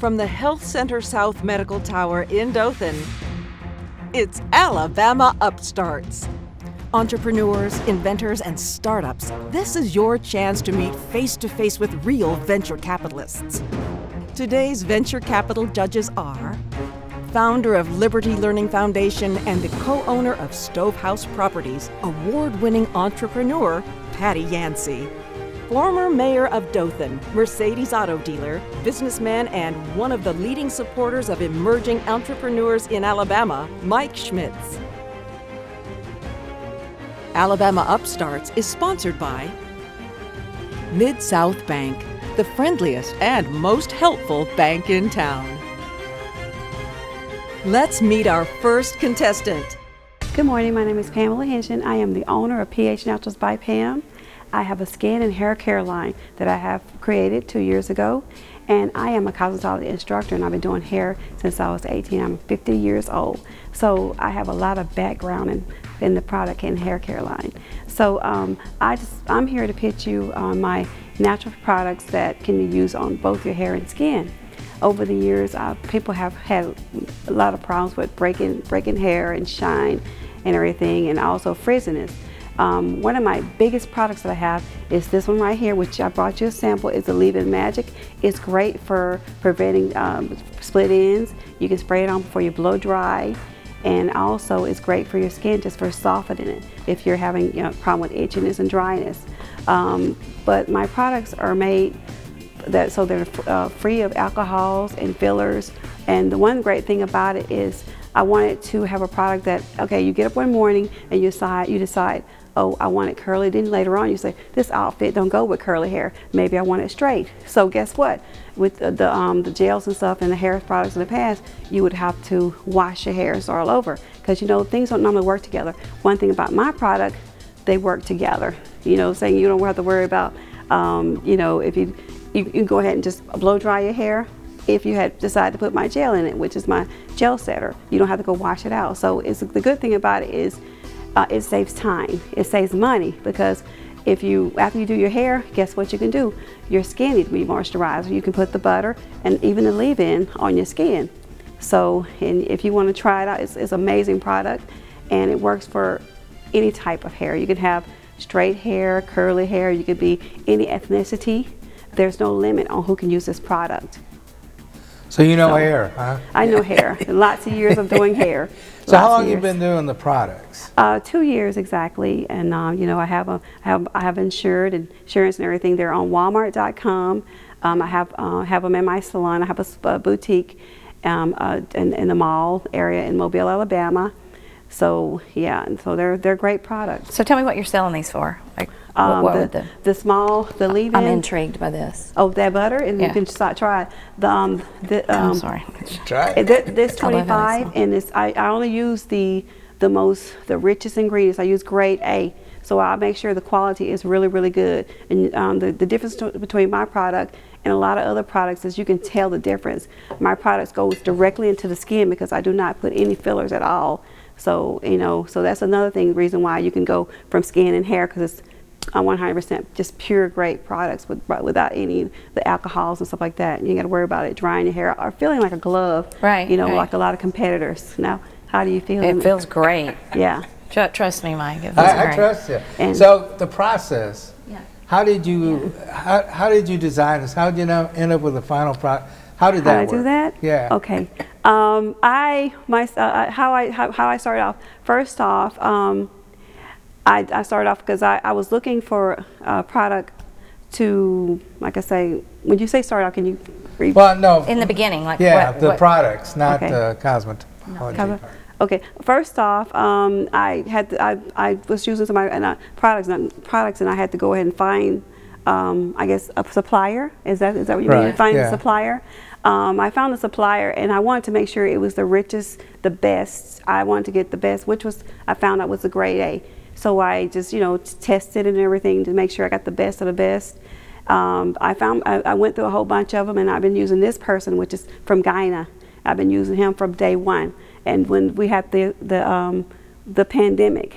From the Health Center South Medical Tower in Dothan, it's Alabama Upstarts. Entrepreneurs, inventors, and startups, this is your chance to meet face-to-face with real venture capitalists. Today's venture capital judges are founder of Liberty Learning Foundation and the co-owner of Stovehouse Properties, award-winning entrepreneur Patty Yancey. Former mayor of Dothan, Mercedes auto dealer, businessman, and one of the leading supporters of emerging entrepreneurs in Alabama, Mike Schmitz. Alabama Upstarts is sponsored by Mid-South Bank, the friendliest and most helpful bank in town. Let's meet our first contestant. Good morning, my name is Pamela Henshin. I am the owner of PH Naturals by Pam. I have a skin and hair care line that I have created 2 years ago, and I am a cosmetology instructor, and I've been doing hair since I was 18. I'm 50 years old, so I have a lot of background in the product and hair care line. So I'm here to pitch you on my natural products that can be used on both your hair and skin. Over the years, people have had a lot of problems with breaking hair and shine and everything, and also frizziness. One of my biggest products that I have is this one right here, which I brought you a sample. It's a leave-in magic. It's great for preventing split ends. You can spray it on before you blow dry, and also it's great for your skin, just for softening it if you're having a problem with itchiness and dryness. But my products are made so they're free of alcohols and fillers. And the one great thing about it is I wanted to have a product that, okay, you get up one morning and you decide, oh, I want it curly. Then later on you say, this outfit don't go with curly hair. Maybe I want it straight. So guess what? With the gels and stuff and the hair products in the past, you would have to wash your hairs all over, because things don't normally work together. One thing about my product, they work together. Saying you don't have to worry about, if you can go ahead and just blow dry your hair. If you had decided to put my gel in it, which is my gel setter, you don't have to go wash it out. So the good thing about it is it saves time. It saves money, because after you do your hair, guess what you can do? Your skin needs to be moisturized. You can put the butter and even the leave-in on your skin. So, and if you want to try it out, it's an amazing product, and it works for any type of hair. You can have straight hair, curly hair, you could be any ethnicity. There's no limit on who can use this product. So hair, huh? I know hair. Lots of years of doing hair. So how long have you been doing the products? 2 years exactly, and I have insurance and everything. They're on Walmart.com. I have them in my salon. I have a boutique in the mall area in Mobile, Alabama. So yeah, and so they're great products. So tell me what you're selling these for. Like the leave-in. I'm intrigued by this. Oh, that butter, and yeah. You can try it. I'm sorry. Try it. This 25, and I only use the richest ingredients. I use grade A, so I make sure the quality is really, really good. And the difference between my product and a lot of other products is you can tell the difference. My products goes directly into the skin because I do not put any fillers at all. So so that's another reason why you can go from skin and hair, because it's 100% just pure great products without any the alcohols and stuff like that. You got to worry about it drying your hair or feeling like a glove, right? Right. Like a lot of competitors. Now, how do you feel? It feels great. Yeah. Trust me, Mike. I trust you. And so the process. Yeah. How did you design this? How did you end up with the final product? How did that work? How did I do that? Yeah. Okay. How I started off. First off, I started off because I was looking for a product to, like I say, when you say start off, can you read? Well, no. In the beginning, like the products, not the cosmetology part. Okay. First off, I was using some of my products, and I had to go ahead and find, I guess, a supplier. Is that what you mean? Find a supplier. I found a supplier, and I wanted to make sure it was the richest, the best. I wanted to get the best, which I found out was the grade A. So I just, tested and everything to make sure I got the best of the best. I went through a whole bunch of them, and I've been using this person, which is from Guyana. I've been using him from day one. And when we had the pandemic,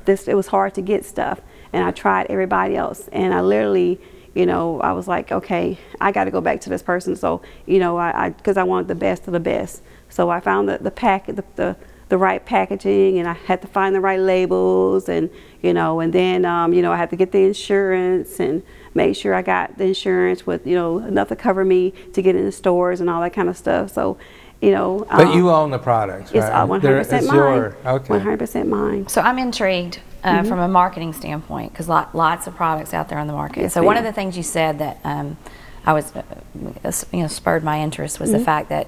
it was hard to get stuff, and I tried everybody else, and I literally you know, I was like, okay, I got to go back to this person. So, you know, because I wanted the best of the best. So I found the right packaging, and I had to find the right labels, and you know, and then you know, I had to get the insurance and make sure I got the insurance with, you know, enough to cover me to get in the stores and all that kind of stuff. So, you know. But you own the products, right? It's 100% mine. Okay. 100% mine. So I'm intrigued from a marketing standpoint, because lots of products out there on the market. Yes, so one ma'am. of the things you said that I was, you know, spurred my interest was the fact that,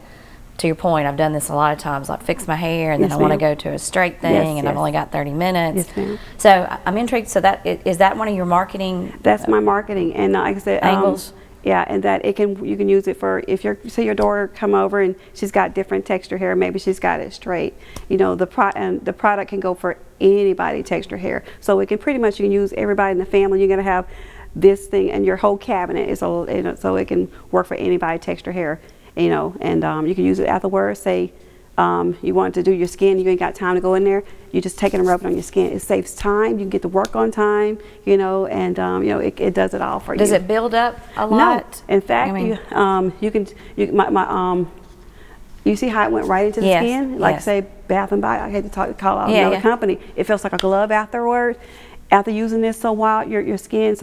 to your point, I've done this a lot of times, like fix my hair, and then Yes, I want to ma'am. go to a straight thing, Yes, and I've yes. only got 30 minutes. Yes, ma'am. So I'm intrigued. So that is that one of your marketing That's my marketing, and like I said, angles? Yeah, and that you can use it for if say your daughter come over and she's got different texture hair, maybe she's got it straight. You know, the product can go for anybody texture hair, so it can pretty much, you can use everybody in the family. You're gonna have this thing, and your whole cabinet is all, you know, so it can work for anybody texture hair. You know, and you can use it afterwards. Say you want to do your skin, you ain't got time to go in there, you just take it and rub it on your skin. It saves time, you can get to work on time, you know, and you know, it does it all for you. Does it build up a lot? No, in fact, I mean, you see how it went right into the Yes, skin? Like yes. say Bath and Body, I hate to call out Yeah, another yeah. company. It feels like a glove afterward. After using this so while, your skin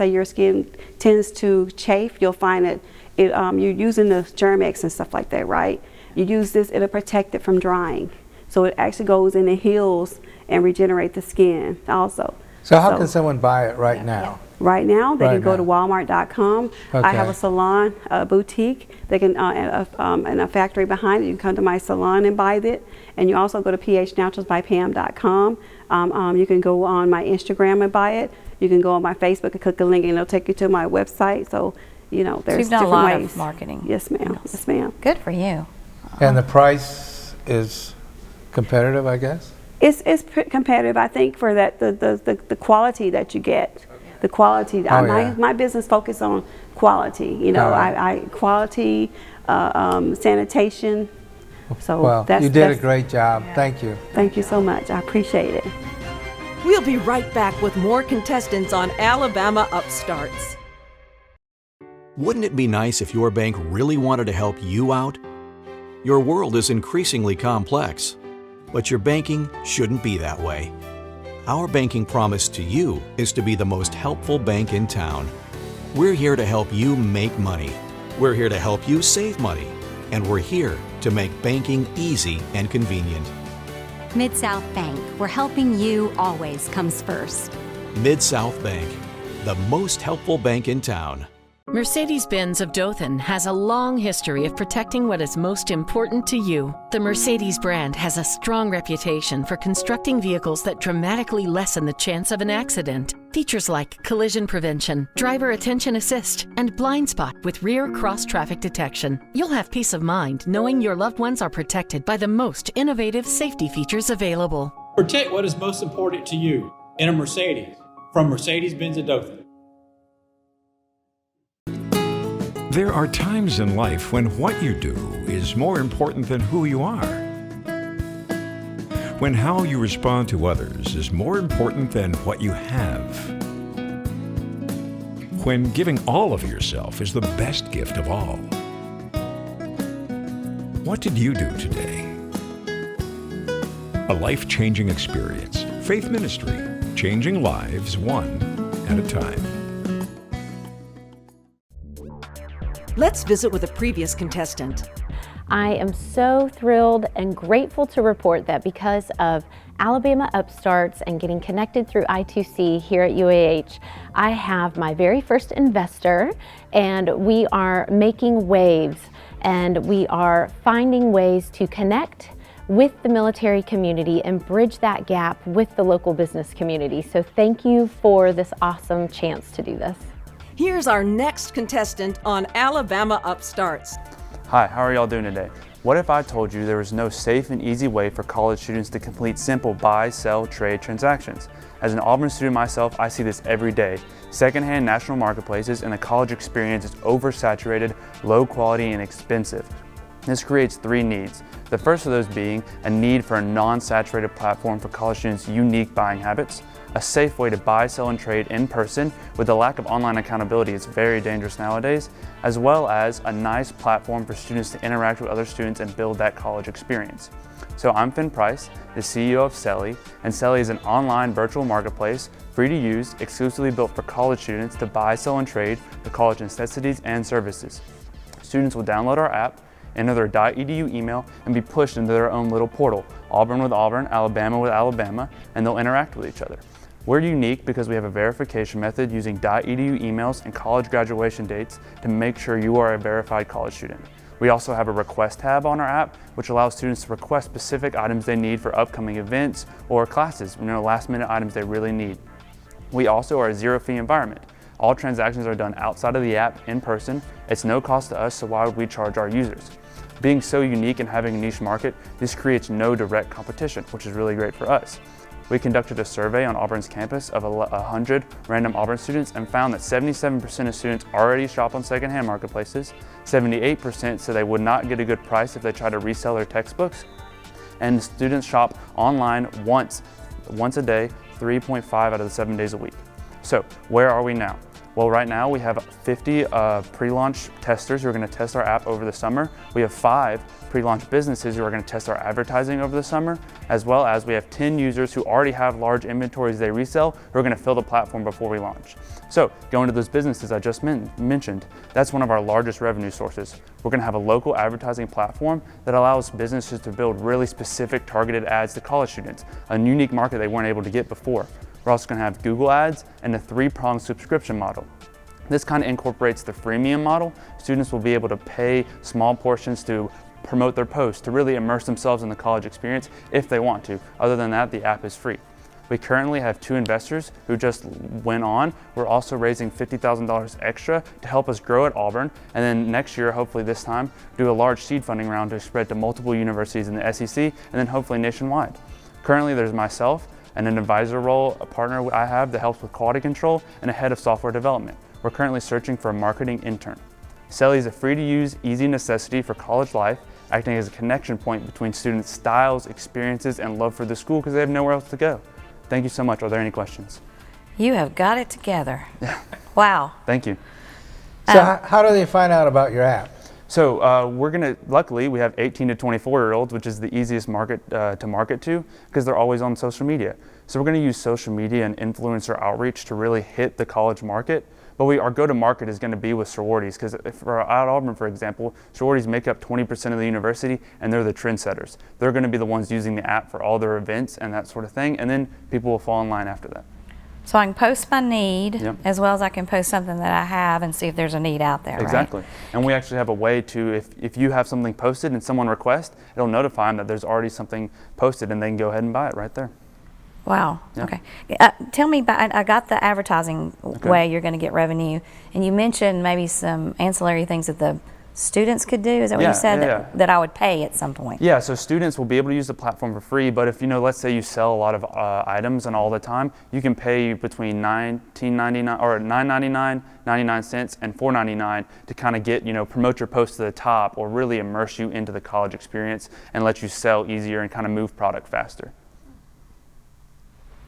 tends to chafe, you'll find that you're using the Germ-X and stuff like that, right? You use this, it'll protect it from drying. So it actually goes in and heals and regenerate the skin also. So how can someone buy it right now? Right now, they Right can go to now. walmart.com. I have Okay. a salon, a boutique. They can, and a factory behind it. You can come to my salon and buy it. And you also go to phnaturalsbypam.com. You can go on my Instagram and buy it. You can go on my Facebook and click a link, and it'll take you to my website. So, you know, there's you've done a different lot ways. of marketing. Yes, ma'am. Yes, ma'am. Good for you. And the price is competitive, I guess? It's competitive, I think, for that the quality that you get. The quality. Oh, yeah. My business focus on quality. You know, I quality, sanitation. So Well, that's, you did a great job. Thank you. Thank you so much. I appreciate it. We'll be right back with more contestants on Alabama Upstarts. Wouldn't it be nice if your bank really wanted to help you out? Your world is increasingly complex, but your banking shouldn't be that way. Our banking promise to you is to be the most helpful bank in town. We're here to help you make money. We're here to help you save money. And we're here to make banking easy and convenient. Mid-South Bank, where helping you always comes first. Mid-South Bank, the most helpful bank in town. Mercedes-Benz of Dothan has a long history of protecting what is most important to you. The Mercedes brand has a strong reputation for constructing vehicles that dramatically lessen the chance of an accident. Features like collision prevention, driver attention assist, and blind spot with rear cross-traffic detection. You'll have peace of mind knowing your loved ones are protected by the most innovative safety features available. Protect what is most important to you in a Mercedes from Mercedes-Benz of Dothan. There are times in life when what you do is more important than who you are. When how you respond to others is more important than what you have. When giving all of yourself is the best gift of all. What did you do today? A life-changing experience. Faith Ministry, changing lives one at a time. Let's visit with a previous contestant. I am so thrilled and grateful to report that because of Alabama Upstarts and getting connected through I2C here at UAH, I have my very first investor, and we are making waves, and we are finding ways to connect with the military community and bridge that gap with the local business community. So thank you for this awesome chance to do this. Here's our next contestant on Alabama Upstarts. Hi, how are y'all doing today? What if I told you there was no safe and easy way for college students to complete simple buy, sell, trade transactions? As an Auburn student myself, I see this every day. Secondhand national marketplaces and the college experience is oversaturated, low quality, and expensive. This creates three needs. The first of those being a need for a non-saturated platform for college students' unique buying habits, a safe way to buy, sell, and trade in person with the lack of online accountability. It's very dangerous nowadays, as well as a nice platform for students to interact with other students and build that college experience. So I'm Finn Price, the CEO of Selly, and Selly is an online virtual marketplace, free to use, exclusively built for college students to buy, sell, and trade the college necessities and services. Students will download our app, enter their .edu email, and be pushed into their own little portal, Auburn with Auburn, Alabama with Alabama, and they'll interact with each other. We're unique because we have a verification method using .edu emails and college graduation dates to make sure you are a verified college student. We also have a request tab on our app, which allows students to request specific items they need for upcoming events or classes, last minute items they really need. We also are a zero-fee environment. All transactions are done outside of the app in person. It's no cost to us, so why would we charge our users? Being so unique and having a niche market, this creates no direct competition, which is really great for us. We conducted a survey on Auburn's campus of 100 random Auburn students and found that 77% of students already shop on secondhand marketplaces, 78% said they would not get a good price if they try to resell their textbooks, and students shop online once a day, 3.5 out of the 7 days a week. So where are we now? Well, right now we have 50 pre-launch testers who are going to test our app over the summer. We have 5 pre-launch businesses who are going to test our advertising over the summer, as well as we have 10 users who already have large inventories they resell who are going to fill the platform before we launch. So going to those businesses I just mentioned, that's one of our largest revenue sources. We're going to have a local advertising platform that allows businesses to build really specific targeted ads to college students, a unique market they weren't able to get before. We're also going to have Google Ads and a 3-pronged subscription model. This kind of incorporates the freemium model. Students will be able to pay small portions to promote their posts, to really immerse themselves in the college experience if they want to. Other than that, the app is free. We currently have 2 investors who just went on. We're also raising $50,000 extra to help us grow at Auburn, and then next year, hopefully this time, do a large seed funding round to spread to multiple universities in the SEC and then hopefully nationwide. Currently, there's myself and an advisor role, a partner I have that helps with quality control, and a head of software development. We're currently searching for a marketing intern. Selly is a free-to-use, easy necessity for college life, acting as a connection point between students' styles, experiences, and love for the school because they have nowhere else to go. Thank you so much. Are there any questions? You have got it together. Wow. Thank you. So how do they find out about your app? So luckily we have 18 to 24-year-olds, which is the easiest market to market to because they're always on social media. So we're going to use social media and influencer outreach to really hit the college market. But our go-to-market is going to be with sororities because for at Auburn, for example, sororities make up 20% of the university and they're the trendsetters. They're going to be the ones using the app for all their events and that sort of thing, and then people will fall in line after that. So I can post my need as well as I can post something that I have and see if there's a need out there, Exactly. Right? And we actually have a way to, if you have something posted and someone requests, it'll notify them that there's already something posted and they can go ahead and buy it right there. Wow. Yeah. Okay. Tell me about, I got the advertising way you're going to get revenue, and you mentioned maybe some ancillary things that the students could do. Is that what you said? That I would pay at some point? Yeah, so students will be able to use the platform for free, but if let's say you sell a lot of items and all the time, you can pay between $19.99 or $9.99, 99 cents, and $4.99 to kind of get, promote your post to the top or really immerse you into the college experience and let you sell easier and kind of move product faster.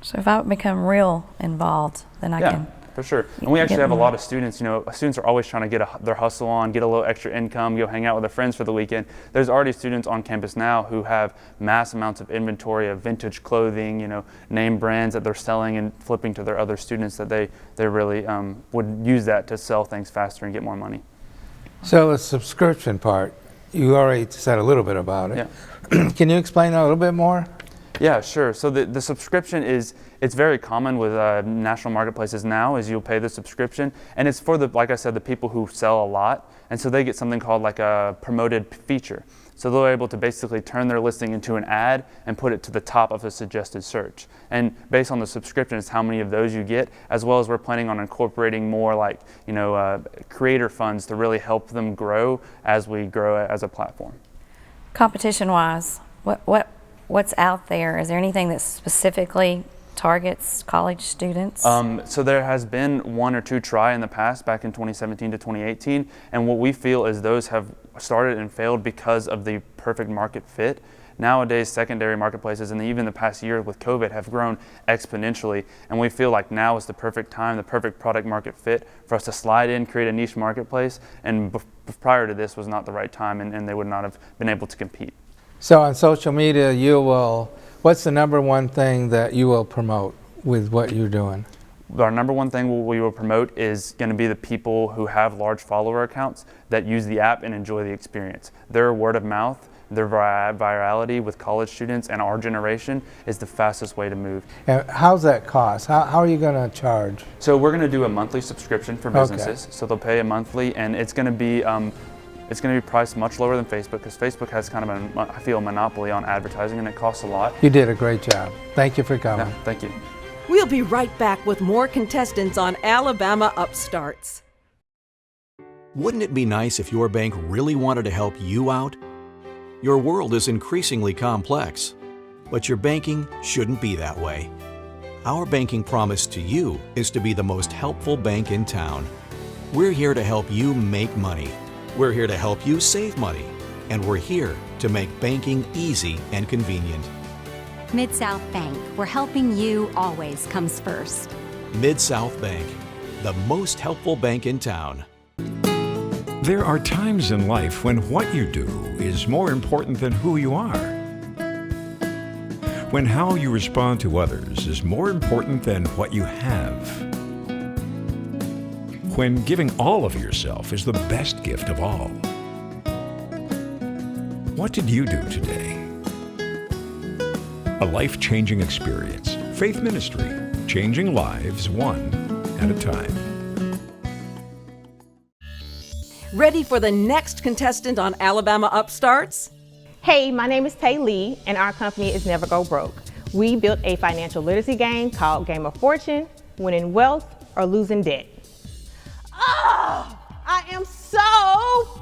So if I become real involved, then I can. For sure. And we actually have a lot of students, students are always trying to get their hustle on, get a little extra income, go hang out with their friends for the weekend. There's already students on campus now who have mass amounts of inventory of vintage clothing, name brands that they're selling and flipping to their other students that they really would use that to sell things faster and get more money. So the subscription part, you already said a little bit about it. Yeah. Can you explain that a little bit more? Yeah, sure. So the subscription it's very common with national marketplaces now is you'll pay the subscription, and it's for like I said, the people who sell a lot, and so they get something called like a promoted feature. So they're able to basically turn their listing into an ad and put it to the top of a suggested search. And based on the subscription, it's how many of those you get, as well as we're planning on incorporating more like, creator funds to really help them grow as we grow as a platform. Competition-wise, what's out there? Is there anything that specifically targets college students? So there has been 1 or 2 try in the past, back in 2017 to 2018, and what we feel is those have started and failed because of the perfect market fit. Nowadays, secondary marketplaces and even the past year with COVID have grown exponentially, and we feel like now is the perfect time, the perfect product market fit for us to slide in, create a niche marketplace, and prior to this was not the right time, and they would not have been able to compete. So on social media, what's the number one thing that you will promote with what you're doing? Our number one thing we will promote is going to be the people who have large follower accounts that use the app and enjoy the experience. Their word of mouth, their virality with college students and our generation is the fastest way to move. And how's that cost? How are you going to charge? So we're going to do a monthly subscription for businesses. Okay. So they'll pay a monthly, and it's going to be priced much lower than Facebook, because Facebook has kind of I feel, a monopoly on advertising, and it costs a lot. You did a great job. Thank you for coming. Yeah, thank you. We'll be right back with more contestants on Alabama Upstarts. Wouldn't it be nice if your bank really wanted to help you out? Your world is increasingly complex, but your banking shouldn't be that way. Our banking promise to you is to be the most helpful bank in town. We're here to help you make money. We're here to help you save money. And we're here to make banking easy and convenient. Mid-South Bank, where helping you always comes first. Mid-South Bank, the most helpful bank in town. There are times in life when what you do is more important than who you are. When how you respond to others is more important than what you have. When giving all of yourself is the best gift of all. What did you do today? A life-changing experience. Faith Ministry, changing lives one at a time. Ready for the next contestant on Alabama Upstarts? Hey, my name is Tay Lee, and our company is Never Go Broke. We built a financial literacy game called Game of Fortune, winning wealth or losing debt. Oh, I am so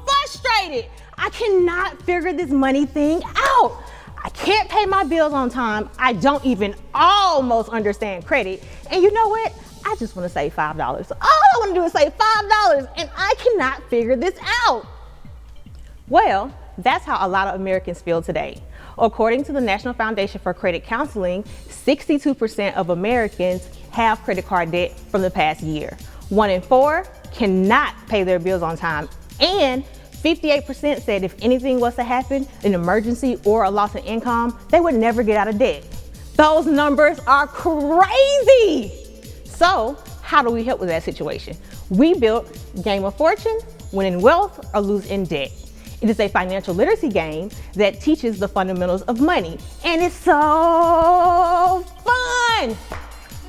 frustrated. I cannot figure this money thing out. I can't pay my bills on time. I don't even almost understand credit. And you know what? I just want to save $5. All I want to do is save $5, and I cannot figure this out. Well, that's how a lot of Americans feel today. According to the National Foundation for Credit Counseling, 62% of Americans have credit card debt from the past year. 1 in 4 cannot pay their bills on time, and 58% said if anything was to happen, an emergency or a loss of income, they would never get out of debt. Those numbers are crazy. So how do we help with that situation? We built Game of Fortune, winning wealth or losing debt. It is a financial literacy game that teaches the fundamentals of money, and it's so fun.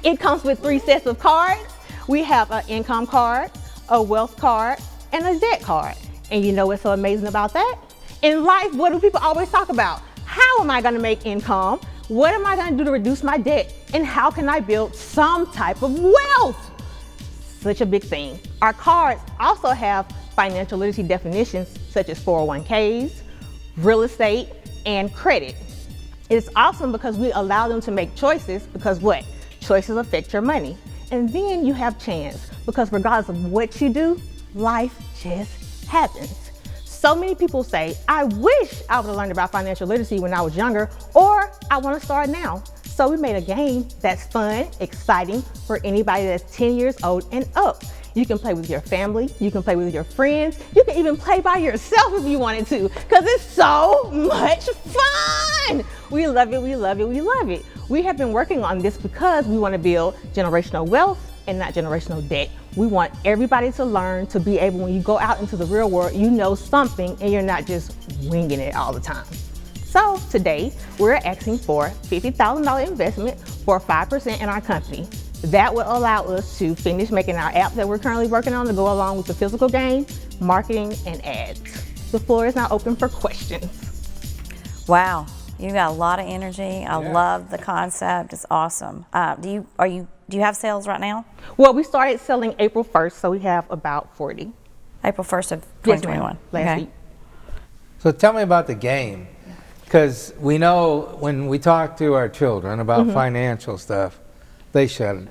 It comes with 3 sets of cards. We have an income card, a wealth card, and a debt card. And you know what's so amazing about that? In life, what do people always talk about? How am I gonna make income? What am I gonna do to reduce my debt? And how can I build some type of wealth? Such a big thing. Our cards also have financial literacy definitions such as 401ks, real estate, and credit. It's awesome because we allow them to make choices, because what? Choices affect your money. And then you have chance, because regardless of what you do, life just happens. So many people say, I wish I would have learned about financial literacy when I was younger, or I want to start now. So we made a game that's fun, exciting for anybody that's 10 years old and up. You can play with your family, you can play with your friends, you can even play by yourself if you wanted to, because it's so much fun. We love it, we love it, we love it. We have been working on this because we want to build generational wealth and not generational debt. We want everybody to learn to be able, when you go out into the real world, you know something and you're not just winging it all the time. So today, we're asking for $50,000 investment for 5% in our company. That will allow us to finish making our app that we're currently working on to go along with the physical game, marketing, and ads. The floor is now open for questions. Wow, you got a lot of energy. I love the concept. It's awesome. Do you have sales right now? Well, we started selling April 1st, so we have about 40. April 1st of 2021. Last week. So tell me about the game, because we know when we talk to our children about financial stuff, they shut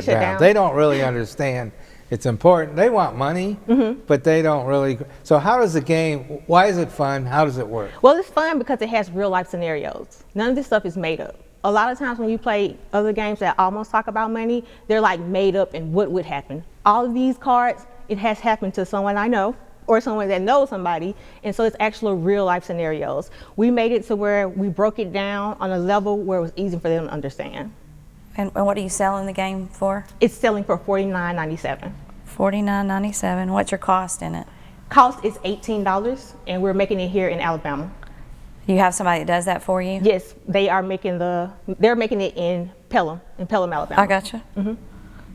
down. They don't really understand it's important. They want money, but they don't really. So how does the game, why is it fun? How does it work? Well, it's fun because it has real life scenarios. None of this stuff is made up. A lot of times when you play other games that almost talk about money, they're like made up and what would happen. All of these cards, it has happened to someone I know or someone that knows somebody, and so it's actual real life scenarios. We made it to where we broke it down on a level where it was easy for them to understand. And what are you selling the game for? It's selling for $49.97. $49.97. What's your cost in it? Cost is $18, and we're making it here in Alabama. You have somebody that does that for you? Yes, they're making it in Pelham, Alabama. I gotcha.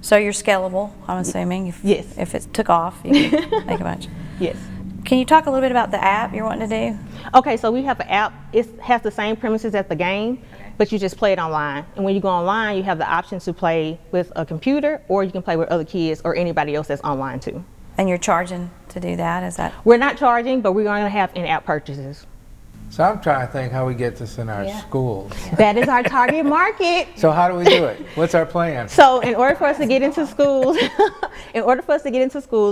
So you're scalable, I'm assuming. Yes. If it took off, you can make a bunch. Yes. Can you talk a little bit about the app you're wanting to do? Okay, so we have an app. It has the same premises as the game, but you just play it online. And when you go online, you have the option to play with a computer, or you can play with other kids or anybody else that's online too. And you're charging to do that? Is that? We're not charging, but we're going to have in-app purchases. So I'm trying to think how we get this in our schools. That is our target market. So how do we do it? What's our plan? So in order for us to get into schools,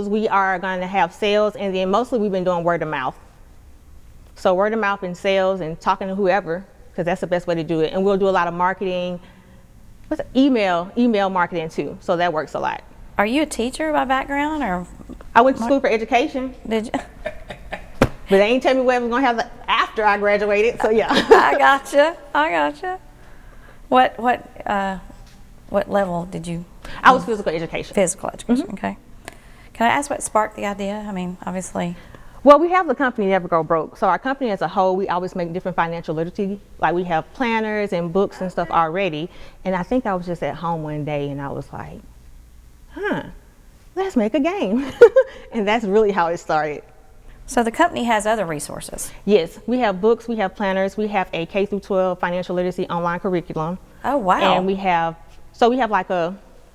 we are going to have sales, and then mostly we've been doing word of mouth. So word of mouth and sales and talking to whoever, because that's the best way to do it. And we'll do a lot of marketing, email marketing too. So that works a lot. Are you a teacher by background, or? I went to school for education. Did you? But they ain't tell me what I was going to have after I graduated, so yeah. I gotcha. What level did you? I was physical education. Physical education, okay. Can I ask what sparked the idea? I mean, obviously. Well, we have the company Never Go Broke. So our company as a whole, we always make different financial literacy. Like we have planners and books and stuff already. And I think I was just at home one day and I was like, let's make a game. And that's really how it started. So the company has other resources? Yes, we have books, we have planners, we have a K-12 financial literacy online curriculum. Oh, wow. And we have like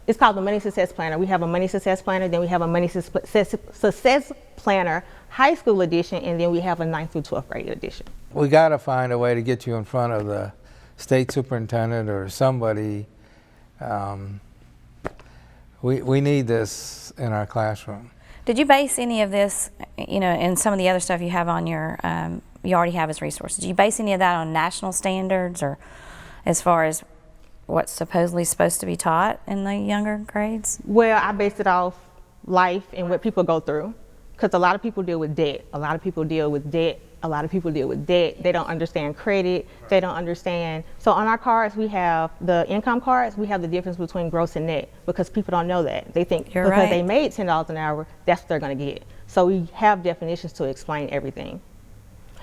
it's called the Money Success Planner. We have a Money Success Planner, then we have a Money Success Planner high school edition, and then we have a 9th through 12th grade edition. We got to find a way to get you in front of the state superintendent or somebody. We need this in our classroom. Did you base any of this, and some of the other stuff you have on your, you already have as resources, do you base any of that on national standards, or as far as what's supposedly supposed to be taught in the younger grades? Well, I based it off life and what people go through, because a lot of people deal with debt. A lot of people deal with debt. They don't understand credit. They don't understand. So on our cards, we have the income cards. We have the difference between gross and net, because people don't know that. They think because they made $10 an hour, that's what they're going to get. So we have definitions to explain everything.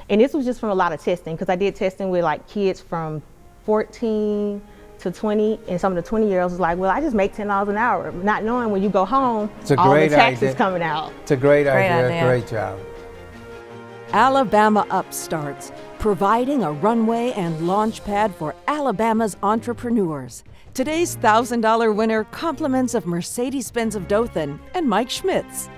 And this was just from a lot of testing, because I did testing with like kids from 14 to 20, and some of the 20-year-olds was like, well, I just make $10 an hour, not knowing when you go home, all the taxes coming out. It's a great idea. Great job. Alabama Upstarts, providing a runway and launch pad for Alabama's entrepreneurs. Today's $1,000 winner, compliments of Mercedes-Benz of Dothan and Mike Schmitz.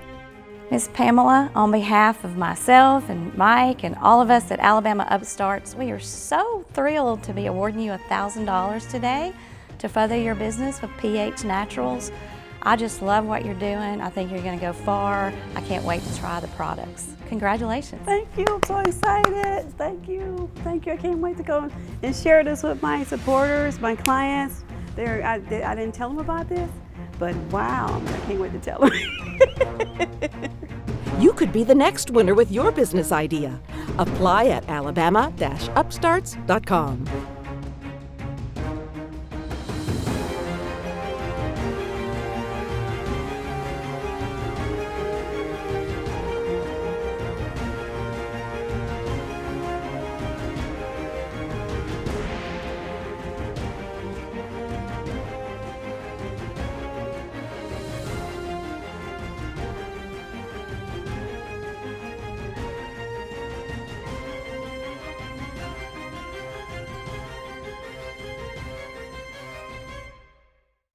Ms. Pamela, on behalf of myself and Mike and all of us at Alabama Upstarts, we are so thrilled to be awarding you $1,000 today to further your business with pH Naturals. I just love what you're doing. I think you're going to go far. I can't wait to try the products. Congratulations. Thank you. I'm so excited. Thank you. Thank you. I can't wait to go and share this with my supporters, my clients. I didn't tell them about this, but wow, I can't wait to tell them. You could be the next winner with your business idea. Apply at alabama-upstarts.com.